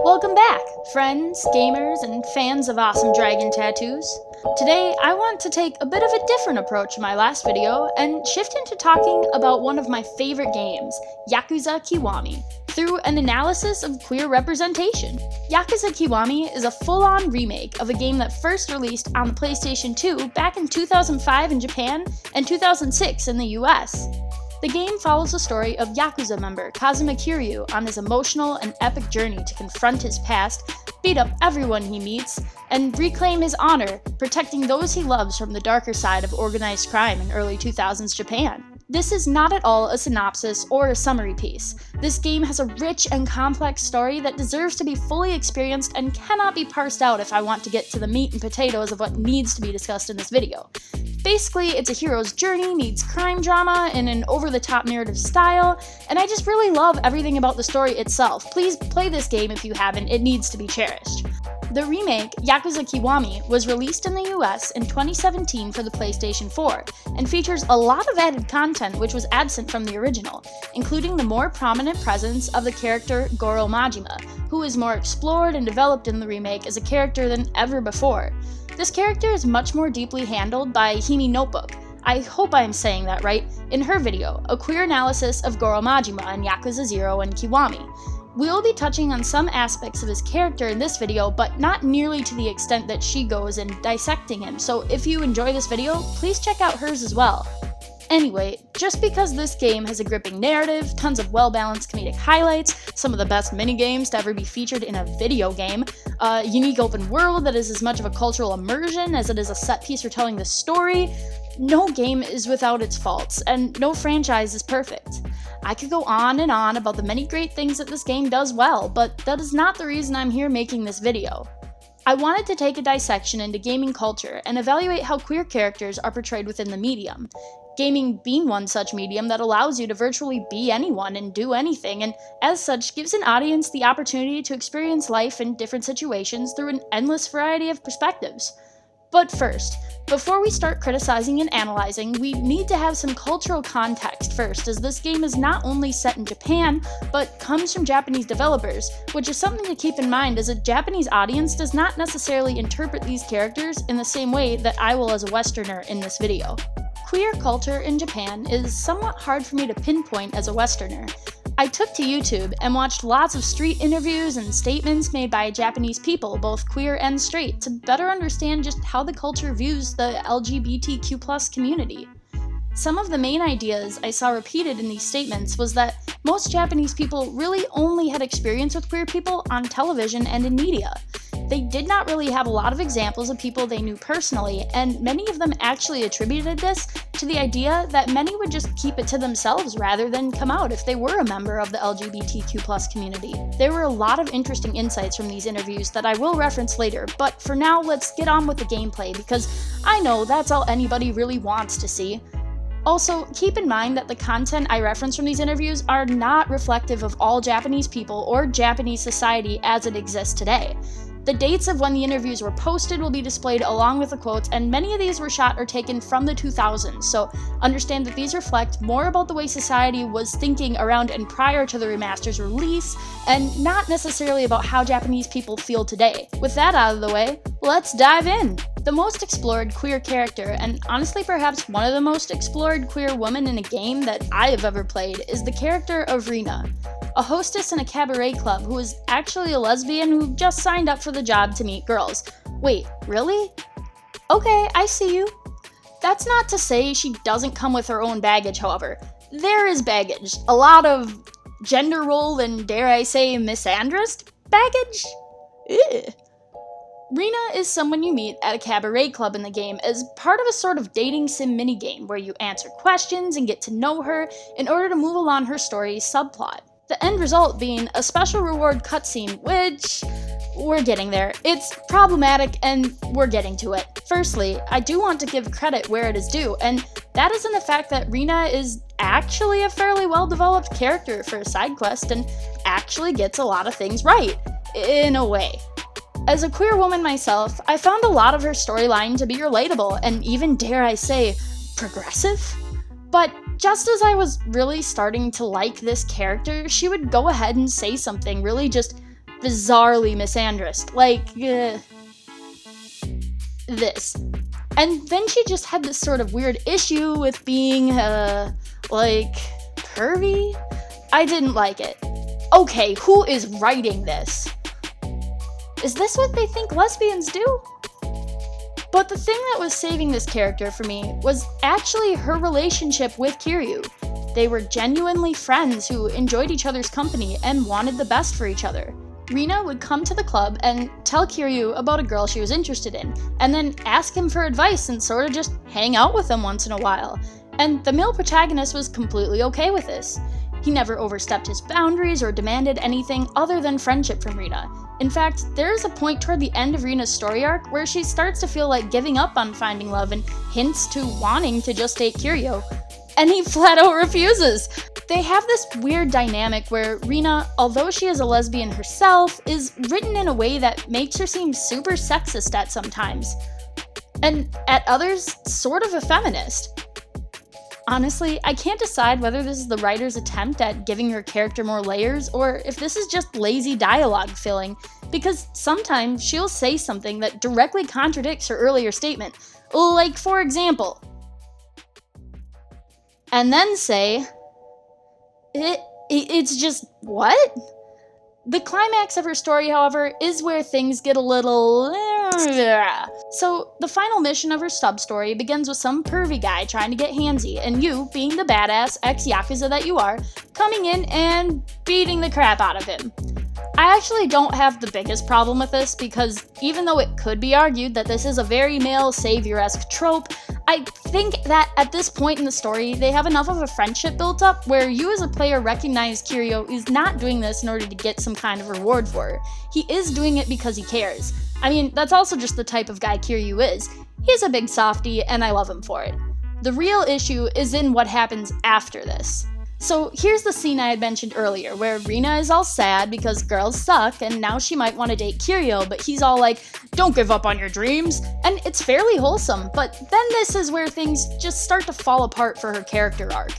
Welcome back, friends, gamers, and fans of awesome dragon tattoos. Today, I want to take a bit of a different approach to my last video and shift into talking about one of my favorite games, Yakuza Kiwami, through an analysis of queer representation. Yakuza Kiwami is a full-on remake of a game that first released on the PlayStation 2 back in 2005 in Japan and 2006 in the US. The game follows the story of Yakuza member Kazuma Kiryu on his emotional and epic journey to confront his past, beat up everyone he meets, and reclaim his honor, protecting those he loves from the darker side of organized crime in early 2000s Japan. This is not at all a synopsis or a summary piece. This game has a rich and complex story that deserves to be fully experienced and cannot be parsed out if I want to get to the meat and potatoes of what needs to be discussed in this video. Basically, it's a hero's journey meets crime drama in an over-the-top narrative style, and I just really love everything about the story itself. Please play this game if you haven't, it needs to be cherished. The remake, Yakuza Kiwami, was released in the US in 2017 for the PlayStation 4, and features a lot of added content which was absent from the original, including the more prominent presence of the character Majima, who is more explored and developed in the remake as a character than ever before. This character is much more deeply handled by Himi Notebook, I hope I am saying that right, in her video, a queer analysis of Majima in Yakuza 0 and Kiwami. We will be touching on some aspects of his character in this video, but not nearly to the extent that she goes in dissecting him, so if you enjoy this video, please check out hers as well. Anyway, just because this game has a gripping narrative, tons of well-balanced comedic highlights, some of the best minigames to ever be featured in a video game, a unique open world that is as much of a cultural immersion as it is a set piece for telling the story, no game is without its faults, and no franchise is perfect. I could go on and on about the many great things that this game does well, but that is not the reason I'm here making this video. I wanted to take a dissection into gaming culture and evaluate how queer characters are portrayed within the medium. Gaming being one such medium that allows you to virtually be anyone and do anything, and as such gives an audience the opportunity to experience life in different situations through an endless variety of perspectives. But first, before we start criticizing and analyzing, we need to have some cultural context first, as this game is not only set in Japan, but comes from Japanese developers, which is something to keep in mind as a Japanese audience does not necessarily interpret these characters in the same way that I will as a Westerner in this video. Queer culture in Japan is somewhat hard for me to pinpoint as a Westerner. I took to YouTube and watched lots of street interviews and statements made by Japanese people, both queer and straight, to better understand just how the culture views the LGBTQ+ community. Some of the main ideas I saw repeated in these statements was that most Japanese people really only had experience with queer people on television and in media. They did not really have a lot of examples of people they knew personally, and many of them actually attributed this to the idea that many would just keep it to themselves rather than come out if they were a member of the LGBTQ+ community. There were a lot of interesting insights from these interviews that I will reference later, but for now let's get on with the gameplay because I know that's all anybody really wants to see. Also, keep in mind that the content I reference from these interviews are not reflective of all Japanese people or Japanese society as it exists today. The dates of when the interviews were posted will be displayed along with the quotes, and many of these were shot or taken from the 2000s, so understand that these reflect more about the way society was thinking around and prior to the remaster's release, and not necessarily about how Japanese people feel today. With that out of the way, let's dive in! The most explored queer character, and honestly perhaps one of the most explored queer women in a game that I have ever played, is the character of Rina, a hostess in a cabaret club who is actually a lesbian who just signed up for the job to meet girls. Wait, really? Okay, I see you. That's not to say she doesn't come with her own baggage, however. There is baggage. A lot of gender role and, dare I say, misandrist baggage? Ew. Rina is someone you meet at a cabaret club in the game as part of a sort of dating sim minigame where you answer questions and get to know her in order to move along her story's subplot. The end result being a special reward cutscene, which we're getting there. It's problematic and we're getting to it. Firstly, I do want to give credit where it is due, and that is in the fact that Rina is actually a fairly well-developed character for a side quest and actually gets a lot of things right, in a way. As a queer woman myself, I found a lot of her storyline to be relatable and even, dare I say, progressive. But just as I was really starting to like this character, she would go ahead and say something really just bizarrely misandrist, like, this. And then she just had this sort of weird issue with being, like, pervy? I didn't like it. Okay, who is writing this? Is this what they think lesbians do? But the thing that was saving this character for me was actually her relationship with Kiryu. They were genuinely friends who enjoyed each other's company and wanted the best for each other. Rina would come to the club and tell Kiryu about a girl she was interested in, and then ask him for advice and sort of just hang out with him once in a while. And the male protagonist was completely okay with this. He never overstepped his boundaries or demanded anything other than friendship from Rina. In fact, there is a point toward the end of Rina's story arc where she starts to feel like giving up on finding love and hints to wanting to just date Kiryu. And he flat out refuses! They have this weird dynamic where Rina, although she is a lesbian herself, is written in a way that makes her seem super sexist at some times. And at others, sort of a feminist. Honestly, I can't decide whether this is the writer's attempt at giving her character more layers, or if this is just lazy dialogue filling, because sometimes she'll say something that directly contradicts her earlier statement. Like, for example, and then say, it's just, what? The climax of her story, however, is where things get a little... So, the final mission of her sub-story begins with some pervy guy trying to get handsy, and you, being the badass ex-Yakuza that you are, coming in and beating the crap out of him. I actually don't have the biggest problem with this, because even though it could be argued that this is a very male savior-esque trope, I think that at this point in the story, they have enough of a friendship built up where you as a player recognize Kiryu is not doing this in order to get some kind of reward for her. He is doing it because he cares. I mean, that's also just the type of guy Kiryu is. He's a big softie, and I love him for it. The real issue is in what happens after this. So here's the scene I had mentioned earlier, where Rina is all sad because girls suck, and now she might want to date Kiryu, but he's all like, don't give up on your dreams, and it's fairly wholesome, but then this is where things just start to fall apart for her character arc.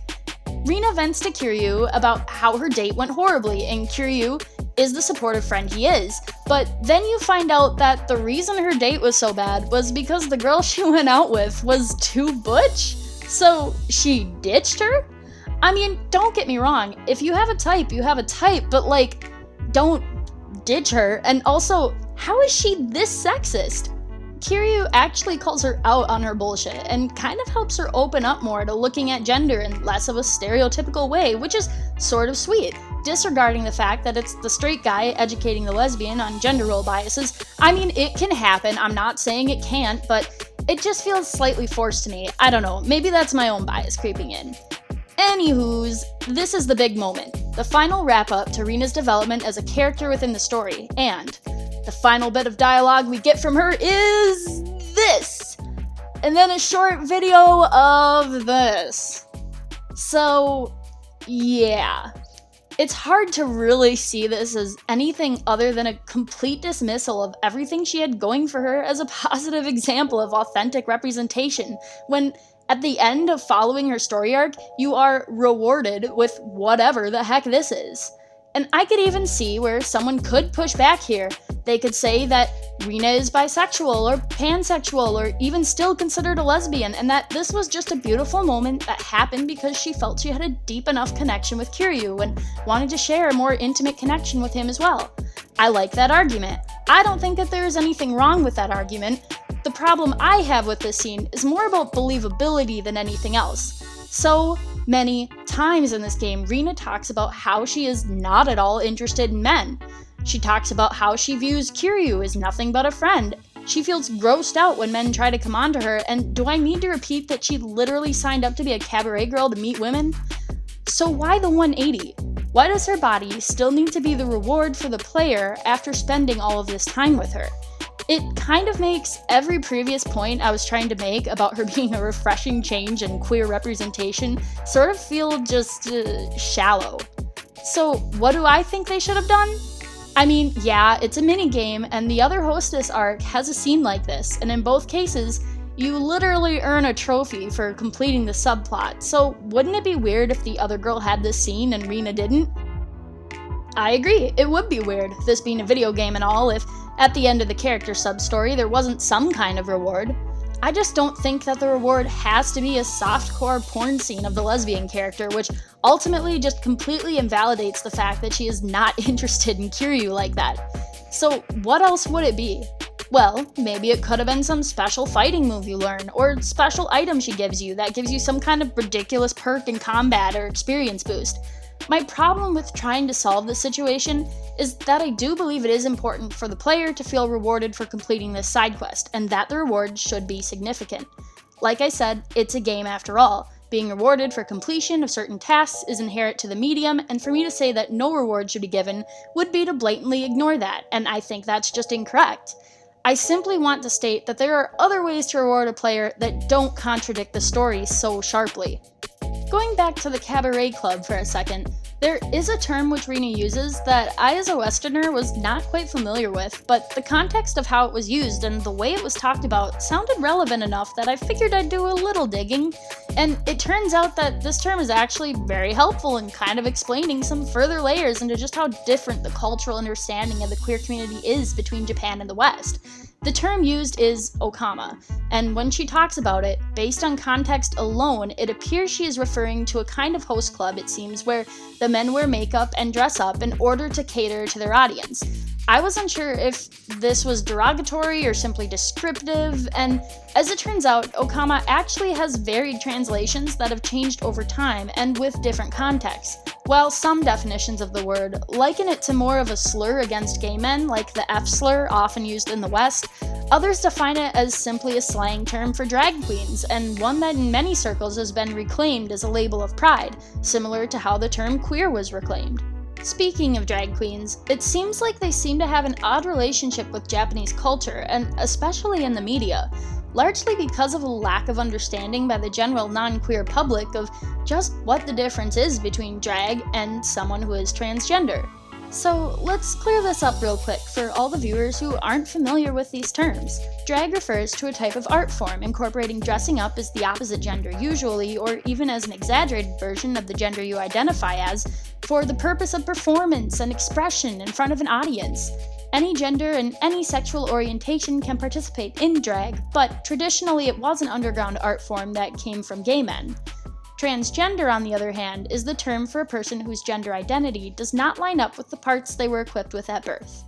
Rina vents to Kiryu about how her date went horribly, and Kiryu is the supportive friend he is, but then you find out that the reason her date was so bad was because the girl she went out with was too butch? So she ditched her? I mean, don't get me wrong, if you have a type, you have a type, but like, don't ditch her. And also, how is she this sexist? Kiryu actually calls her out on her bullshit and kind of helps her open up more to looking at gender in less of a stereotypical way, which is sort of sweet, disregarding the fact that it's the straight guy educating the lesbian on gender role biases. I mean, it can happen, I'm not saying it can't, but it just feels slightly forced to me. I don't know, maybe that's my own bias creeping in. Anywho's, this is the big moment, the final wrap-up to Rina's development as a character within the story, and the final bit of dialogue we get from her is this! And then a short video of this. So, yeah. It's hard to really see this as anything other than a complete dismissal of everything she had going for her as a positive example of authentic representation, when at the end of following her story arc, you are rewarded with whatever the heck this is. And I could even see where someone could push back here. They could say that Rina is bisexual or pansexual or even still considered a lesbian, and that this was just a beautiful moment that happened because she felt she had a deep enough connection with Kiryu and wanted to share a more intimate connection with him as well. I like that argument. I don't think that there is anything wrong with that argument. The problem I have with this scene is more about believability than anything else. So many times in this game, Rina talks about how she is not at all interested in men. She talks about how she views Kiryu as nothing but a friend. She feels grossed out when men try to come on to her, and do I need to repeat that she literally signed up to be a cabaret girl to meet women? So why the 180? Why does her body still need to be the reward for the player after spending all of this time with her? It kind of makes every previous point I was trying to make about her being a refreshing change in queer representation sort of feel just shallow. So what do I think they should have done? I mean, yeah, it's a minigame, and the other hostess arc has a scene like this, and in both cases, you literally earn a trophy for completing the subplot, so wouldn't it be weird if the other girl had this scene and Rina didn't? I agree, it would be weird, this being a video game and all, if at the end of the character sub-story there wasn't some kind of reward. I just don't think that the reward has to be a softcore porn scene of the lesbian character, which ultimately just completely invalidates the fact that she is not interested in Kiryu like that. So what else would it be? Well, maybe it could have been some special fighting move you learn, or special item she gives you that gives you some kind of ridiculous perk in combat or experience boost. My problem with trying to solve this situation is that I do believe it is important for the player to feel rewarded for completing this side quest, and that the reward should be significant. Like I said, it's a game after all. Being rewarded for completion of certain tasks is inherent to the medium, and for me to say that no reward should be given would be to blatantly ignore that, and I think that's just incorrect. I simply want to state that there are other ways to reward a player that don't contradict the story so sharply. Going back to the Cabaret Club for a second, there is a term which Rina uses that I as a Westerner was not quite familiar with, but the context of how it was used and the way it was talked about sounded relevant enough that I figured I'd do a little digging, and it turns out that this term is actually very helpful in kind of explaining some further layers into just how different the cultural understanding of the queer community is between Japan and the West. The term used is okama, and when she talks about it, based on context alone, it appears she is referring to a kind of host club, it seems, where the men wear makeup and dress up in order to cater to their audience. I was unsure if this was derogatory or simply descriptive, and as it turns out, okama actually has varied translations that have changed over time and with different contexts. While some definitions of the word liken it to more of a slur against gay men, like the F slur often used in the West, others define it as simply a slang term for drag queens, and one that in many circles has been reclaimed as a label of pride, similar to how the term queer was reclaimed. Speaking of drag queens, it seems like they seem to have an odd relationship with Japanese culture, and especially in the media, largely because of a lack of understanding by the general non-queer public of just what the difference is between drag and someone who is transgender. So let's clear this up real quick for all the viewers who aren't familiar with these terms. Drag refers to a type of art form incorporating dressing up as the opposite gender usually, or even as an exaggerated version of the gender you identify as, for the purpose of performance and expression in front of an audience. Any gender and any sexual orientation can participate in drag, but traditionally it was an underground art form that came from gay men. Transgender, on the other hand, is the term for a person whose gender identity does not line up with the parts they were equipped with at birth.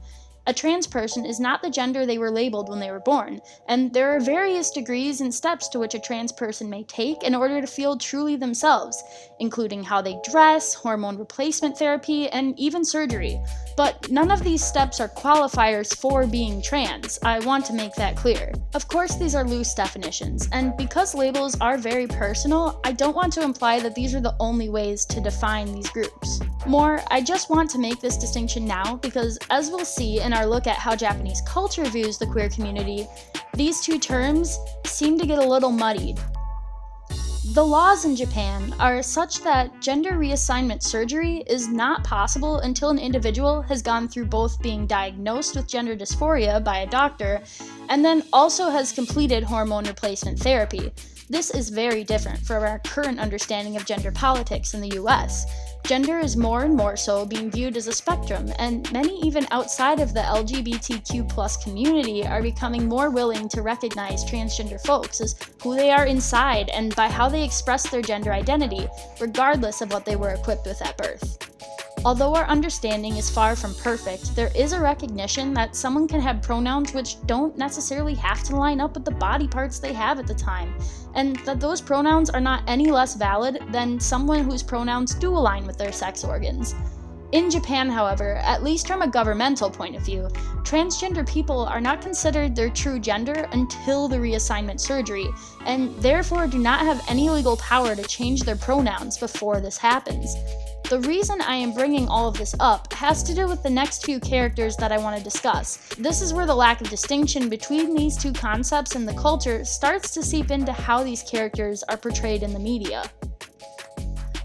A trans person is not the gender they were labeled when they were born, and there are various degrees and steps to which a trans person may take in order to feel truly themselves, including how they dress, hormone replacement therapy, and even surgery. But none of these steps are qualifiers for being trans. I want to make that clear. Of course, these are loose definitions, and because labels are very personal, I don't want to imply that these are the only ways to define these groups. More, I just want to make this distinction now because, as we'll see in our look at how Japanese culture views the queer community, these two terms seem to get a little muddied. The laws in Japan are such that gender reassignment surgery is not possible until an individual has gone through both being diagnosed with gender dysphoria by a doctor and then also has completed hormone replacement therapy. This is very different from our current understanding of gender politics in the US. Gender is more and more so being viewed as a spectrum, and many even outside of the LGBTQ+ community are becoming more willing to recognize transgender folks as who they are inside and by how they express their gender identity, regardless of what they were equipped with at birth. Although our understanding is far from perfect, there is a recognition that someone can have pronouns which don't necessarily have to line up with the body parts they have at the time, and that those pronouns are not any less valid than someone whose pronouns do align with their sex organs. In Japan, however, at least from a governmental point of view, transgender people are not considered their true gender until the reassignment surgery, and therefore do not have any legal power to change their pronouns before this happens. The reason I am bringing all of this up has to do with the next few characters that I want to discuss. This is where the lack of distinction between these two concepts in the culture starts to seep into how these characters are portrayed in the media.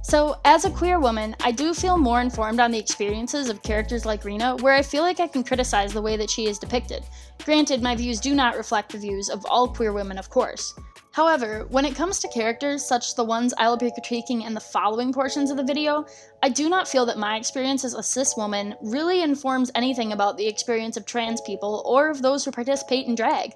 So, as a queer woman, I do feel more informed on the experiences of characters like Rina, where I feel like I can criticize the way that she is depicted. Granted, my views do not reflect the views of all queer women, of course. However, when it comes to characters such as the ones I will be critiquing in the following portions of the video, I do not feel that my experience as a cis woman really informs anything about the experience of trans people or of those who participate in drag.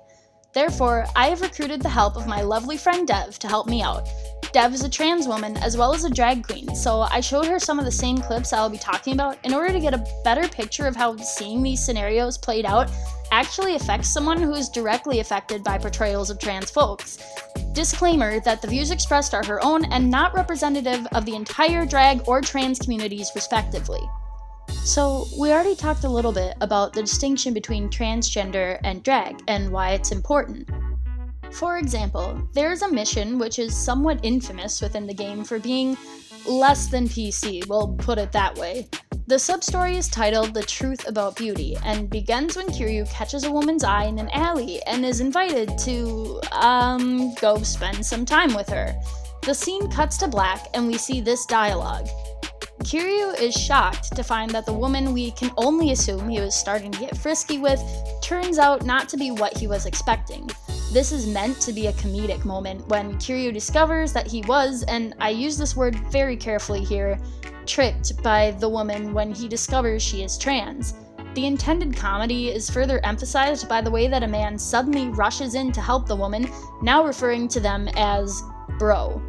Therefore, I have recruited the help of my lovely friend Dev to help me out. Dev is a trans woman as well as a drag queen, so I showed her some of the same clips I will be talking about in order to get a better picture of how seeing these scenarios played out actually affects someone who is directly affected by portrayals of trans folks. Disclaimer that the views expressed are her own and not representative of the entire drag or trans communities respectively. So, we already talked a little bit about the distinction between transgender and drag and why it's important. For example, there's a mission which is somewhat infamous within the game for being less than PC, we'll put it that way. The substory is titled The Truth About Beauty and begins when Kiryu catches a woman's eye in an alley and is invited to, go spend some time with her. The scene cuts to black and we see this dialogue. Kiryu is shocked to find that the woman we can only assume he was starting to get frisky with turns out not to be what he was expecting. This is meant to be a comedic moment when Kiryu discovers that he was, and I use this word very carefully here, tricked by the woman when he discovers she is trans. The intended comedy is further emphasized by the way that a man suddenly rushes in to help the woman, now referring to them as bro.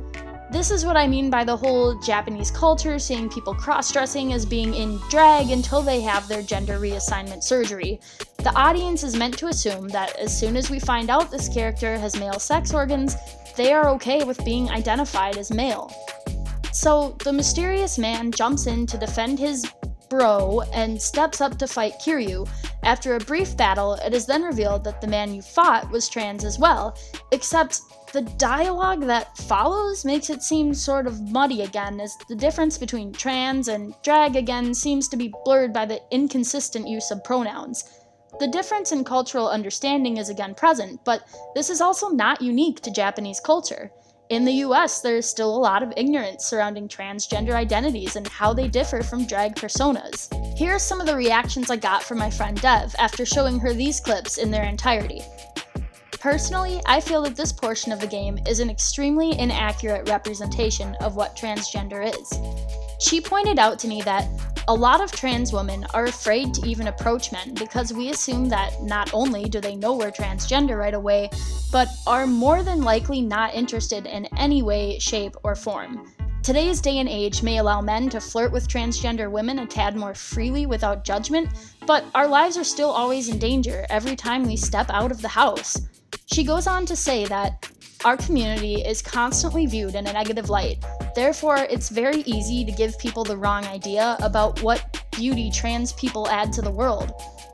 This is what I mean by the whole Japanese culture seeing people cross-dressing as being in drag until they have their gender reassignment surgery. The audience is meant to assume that as soon as we find out this character has male sex organs, they are okay with being identified as male. So, the mysterious man jumps in to defend his bro and steps up to fight Kiryu. After a brief battle, it is then revealed that the man you fought was trans as well, except the dialogue that follows makes it seem sort of muddy again, as the difference between trans and drag again seems to be blurred by the inconsistent use of pronouns. The difference in cultural understanding is again present, but this is also not unique to Japanese culture. In the US, there is still a lot of ignorance surrounding transgender identities and how they differ from drag personas. Here are some of the reactions I got from my friend Dev after showing her these clips in their entirety. Personally, I feel that this portion of the game is an extremely inaccurate representation of what transgender is. She pointed out to me that a lot of trans women are afraid to even approach men because we assume that not only do they know we're transgender right away, but are more than likely not interested in any way, shape, or form. Today's day and age may allow men to flirt with transgender women a tad more freely without judgment, but our lives are still always in danger every time we step out of the house. She goes on to say that our community is constantly viewed in a negative light. Therefore, it's very easy to give people the wrong idea about what beauty trans people add to the world.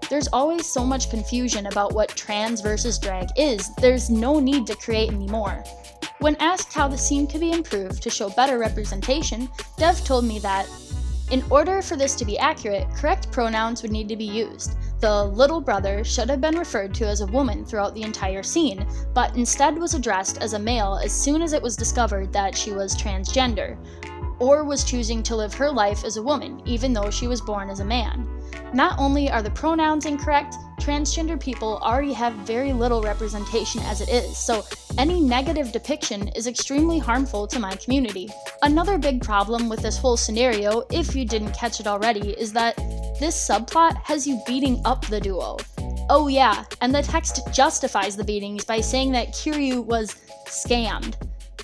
There's always so much confusion about what trans versus drag is, there's no need to create any more. When asked how the scene could be improved to show better representation, Dev told me that, in order for this to be accurate, correct pronouns would need to be used. The little brother should have been referred to as a woman throughout the entire scene, but instead was addressed as a male as soon as it was discovered that she was transgender, or was choosing to live her life as a woman, even though she was born as a man. Not only are the pronouns incorrect, transgender people already have very little representation as it is, so any negative depiction is extremely harmful to my community. Another big problem with this whole scenario, if you didn't catch it already, is that this subplot has you beating up the duo. Oh yeah, and the text justifies the beatings by saying that Kiryu was scammed.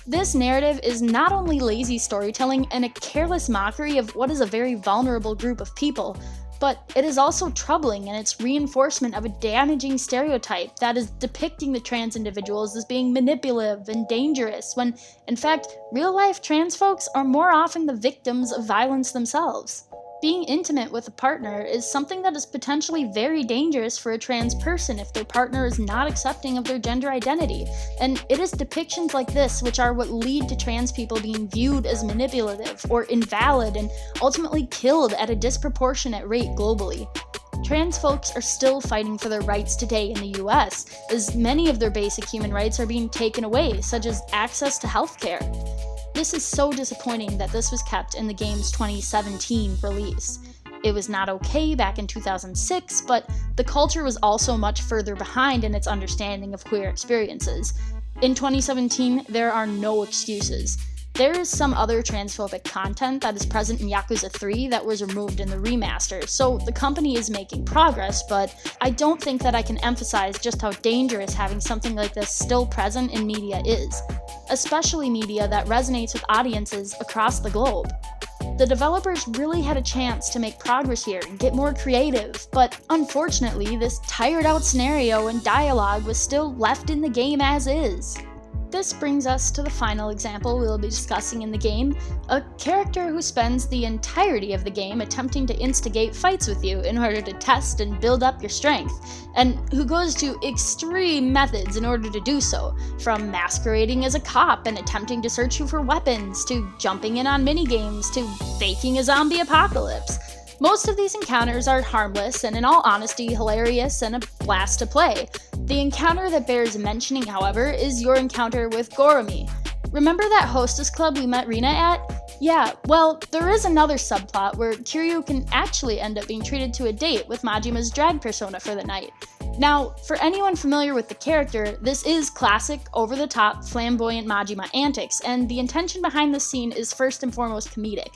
This narrative is not only lazy storytelling and a careless mockery of what is a very vulnerable group of people, but it is also troubling in its reinforcement of a damaging stereotype that is depicting the trans individuals as being manipulative and dangerous, when, in fact, real-life trans folks are more often the victims of violence themselves. Being intimate with a partner is something that is potentially very dangerous for a trans person if their partner is not accepting of their gender identity, and it is depictions like this which are what lead to trans people being viewed as manipulative or invalid and ultimately killed at a disproportionate rate globally. Trans folks are still fighting for their rights today in the US, as many of their basic human rights are being taken away, such as access to healthcare. This is so disappointing that this was kept in the game's 2017 release. It was not okay back in 2006, but the culture was also much further behind in its understanding of queer experiences. In 2017, there are no excuses. There is some other transphobic content that is present in Yakuza 3 that was removed in the remaster, so the company is making progress, but I don't think that I can emphasize just how dangerous having something like this still present in media is, especially media that resonates with audiences across the globe. The developers really had a chance to make progress here and get more creative, but unfortunately, this tired out scenario and dialogue was still left in the game as is. This brings us to the final example we'll be discussing in the game, a character who spends the entirety of the game attempting to instigate fights with you in order to test and build up your strength, and who goes to extreme methods in order to do so, from masquerading as a cop and attempting to search you for weapons, to jumping in on minigames, to faking a zombie apocalypse. Most of these encounters are harmless and in all honesty hilarious and a blast to play. The encounter that bears mentioning, however, is your encounter with Goromi. Remember that hostess club we met Rina at? Yeah, well, there is another subplot where Kiryu can actually end up being treated to a date with Majima's drag persona for the night. Now, for anyone familiar with the character, this is classic, over-the-top, flamboyant Majima antics, and the intention behind this scene is first and foremost comedic.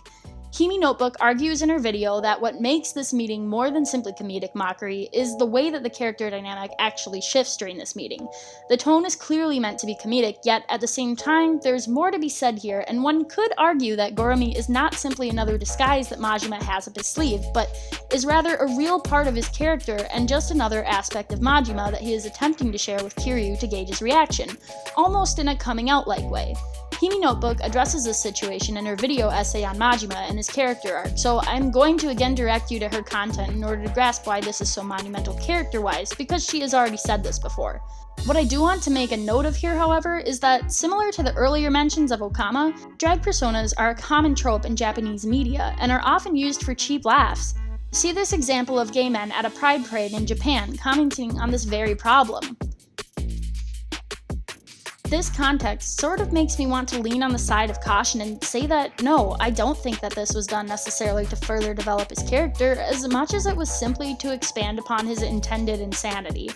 Himi Notebook argues in her video that what makes this meeting more than simply comedic mockery is the way that the character dynamic actually shifts during this meeting. The tone is clearly meant to be comedic, yet at the same time, there's more to be said here, and one could argue that Goromi is not simply another disguise that Majima has up his sleeve, but is rather a real part of his character and just another aspect of Majima that he is attempting to share with Kiryu to gauge his reaction, almost in a coming-out-like way. Himi Notebook addresses this situation in her video essay on Majima and his character arc, so I'm going to again direct you to her content in order to grasp why this is so monumental character-wise, because she has already said this before. What I do want to make a note of here, however, is that similar to the earlier mentions of Okama, drag personas are a common trope in Japanese media and are often used for cheap laughs. See this example of gay men at a pride parade in Japan commenting on this very problem. This context sort of makes me want to lean on the side of caution and say that no, I don't think that this was done necessarily to further develop his character as much as it was simply to expand upon his intended insanity.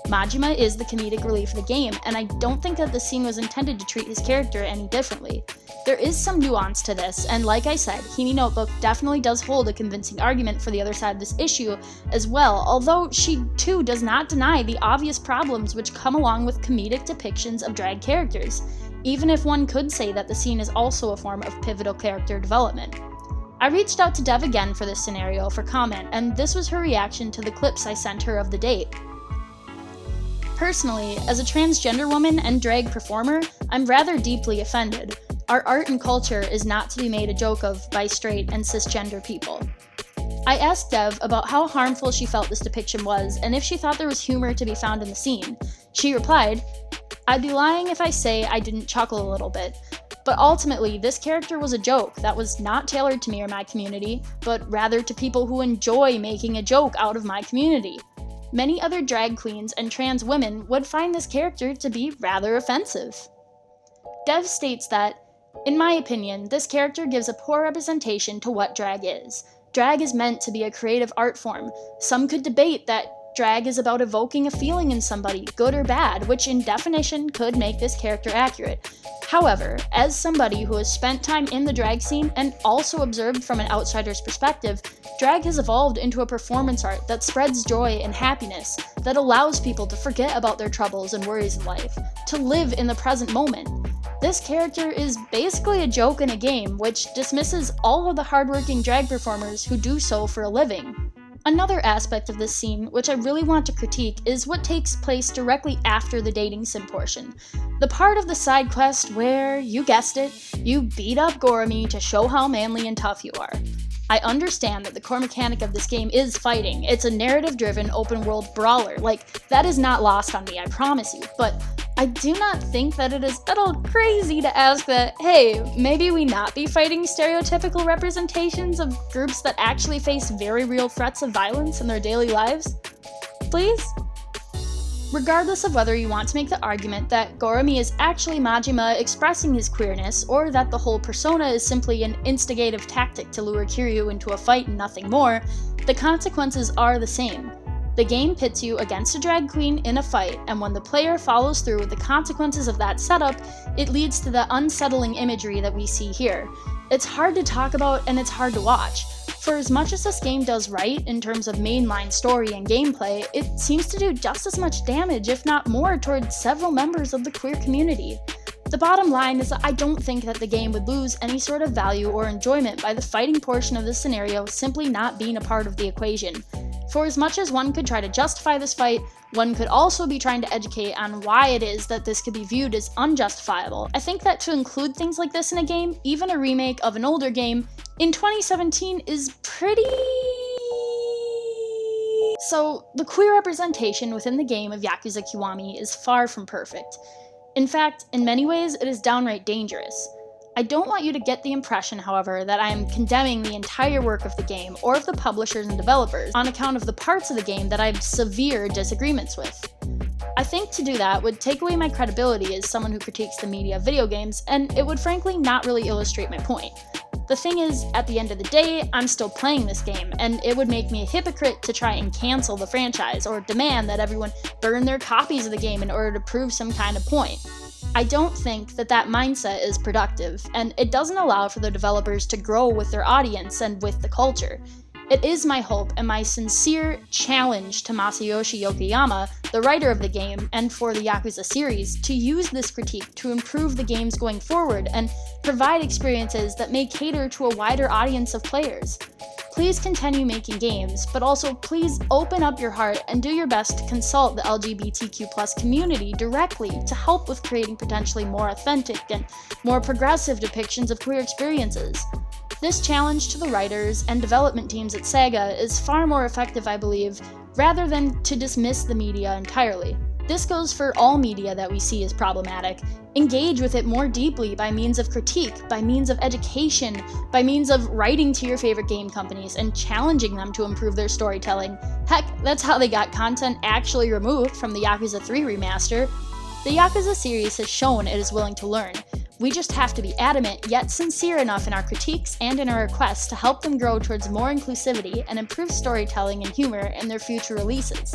Majima is the comedic relief of the game, and I don't think that the scene was intended to treat his character any differently. There is some nuance to this, and like I said, Himi Notebook definitely does hold a convincing argument for the other side of this issue as well, although she too does not deny the obvious problems which come along with comedic depictions of drag characters, even if one could say that the scene is also a form of pivotal character development. I reached out to Dev again for this scenario for comment, and this was her reaction to the clips I sent her of the date. Personally, as a transgender woman and drag performer, I'm rather deeply offended. Our art and culture is not to be made a joke of by straight and cisgender people. I asked Dev about how harmful she felt this depiction was and if she thought there was humor to be found in the scene. She replied, "I'd be lying if I say I didn't chuckle a little bit, but ultimately this character was a joke that was not tailored to me or my community, but rather to people who enjoy making a joke out of my community. Many other drag queens and trans women would find this character to be rather offensive." Dev states that, "In my opinion, this character gives a poor representation to what drag is. Drag is meant to be a creative art form. Some could debate that drag is about evoking a feeling in somebody, good or bad, which in definition could make this character accurate. However, as somebody who has spent time in the drag scene and also observed from an outsider's perspective, drag has evolved into a performance art that spreads joy and happiness, that allows people to forget about their troubles and worries in life, to live in the present moment. This character is basically a joke in a game, which dismisses all of the hardworking drag performers who do so for a living." Another aspect of this scene, which I really want to critique, is what takes place directly after the dating sim portion. The part of the side quest where, you guessed it, you beat up Goromi to show how manly and tough you are. I understand that the core mechanic of this game is fighting. It's a narrative-driven, open-world brawler. Like, that is not lost on me, I promise you, but I do not think that it is at all crazy to ask that, hey, maybe we not be fighting stereotypical representations of groups that actually face very real threats of violence in their daily lives? Please? Regardless of whether you want to make the argument that Goromi is actually Majima expressing his queerness, or that the whole persona is simply an instigative tactic to lure Kiryu into a fight and nothing more, the consequences are the same. The game pits you against a drag queen in a fight, and when the player follows through with the consequences of that setup, it leads to the unsettling imagery that we see here. It's hard to talk about and it's hard to watch. For as much as this game does right in terms of mainline story and gameplay, it seems to do just as much damage, if not more, towards several members of the queer community. The bottom line is that I don't think that the game would lose any sort of value or enjoyment by the fighting portion of this scenario simply not being a part of the equation. For as much as one could try to justify this fight, one could also be trying to educate on why it is that this could be viewed as unjustifiable. I think that to include things like this in a game, even a remake of an older game, in 2017 is pretty... So, the queer representation within the game of Yakuza Kiwami is far from perfect. In fact, in many ways, it is downright dangerous. I don't want you to get the impression, however, that I am condemning the entire work of the game or of the publishers and developers on account of the parts of the game that I have severe disagreements with. I think to do that would take away my credibility as someone who critiques the media of video games, and it would frankly not really illustrate my point. The thing is, at the end of the day, I'm still playing this game, and it would make me a hypocrite to try and cancel the franchise or demand that everyone burn their copies of the game in order to prove some kind of point. I don't think that that mindset is productive, and it doesn't allow for the developers to grow with their audience and with the culture. It is my hope and my sincere challenge to Masayoshi Yokoyama, the writer of the game and for the Yakuza series, to use this critique to improve the games going forward and provide experiences that may cater to a wider audience of players. Please continue making games, but also please open up your heart and do your best to consult the LGBTQ+ community directly to help with creating potentially more authentic and more progressive depictions of queer experiences. This challenge to the writers and development teams at Sega is far more effective, I believe, rather than to dismiss the media entirely. This goes for all media that we see as problematic. Engage with it more deeply by means of critique, by means of education, by means of writing to your favorite game companies and challenging them to improve their storytelling. Heck, that's how they got content actually removed from the Yakuza 3 remaster. The Yakuza series has shown it is willing to learn. We just have to be adamant yet sincere enough in our critiques and in our requests to help them grow towards more inclusivity and improve storytelling and humor in their future releases.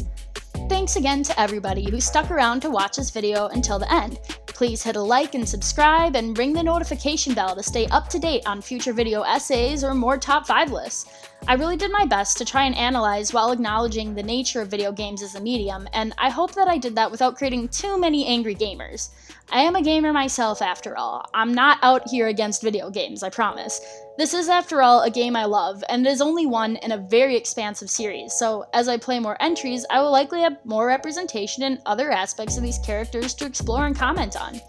Thanks again to everybody who stuck around to watch this video until the end. Please hit a like and subscribe and ring the notification bell to stay up to date on future video essays or more top 5 lists. I really did my best to try and analyze while acknowledging the nature of video games as a medium, and I hope that I did that without creating too many angry gamers. I am a gamer myself after all. I'm not out here against video games, I promise. This is, after all, a game I love, and it is only one in a very expansive series, so as I play more entries, I will likely have more representation in other aspects of these characters to explore and comment on.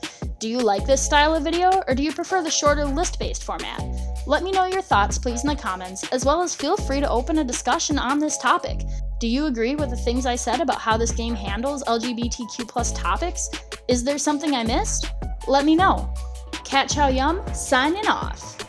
Do you like this style of video, or do you prefer the shorter list-based format? Let me know your thoughts please in the comments, as well as feel free to open a discussion on this topic. Do you agree with the things I said about how this game handles LGBTQ+ topics? Is there something I missed? Let me know. Catchowyum, signing off.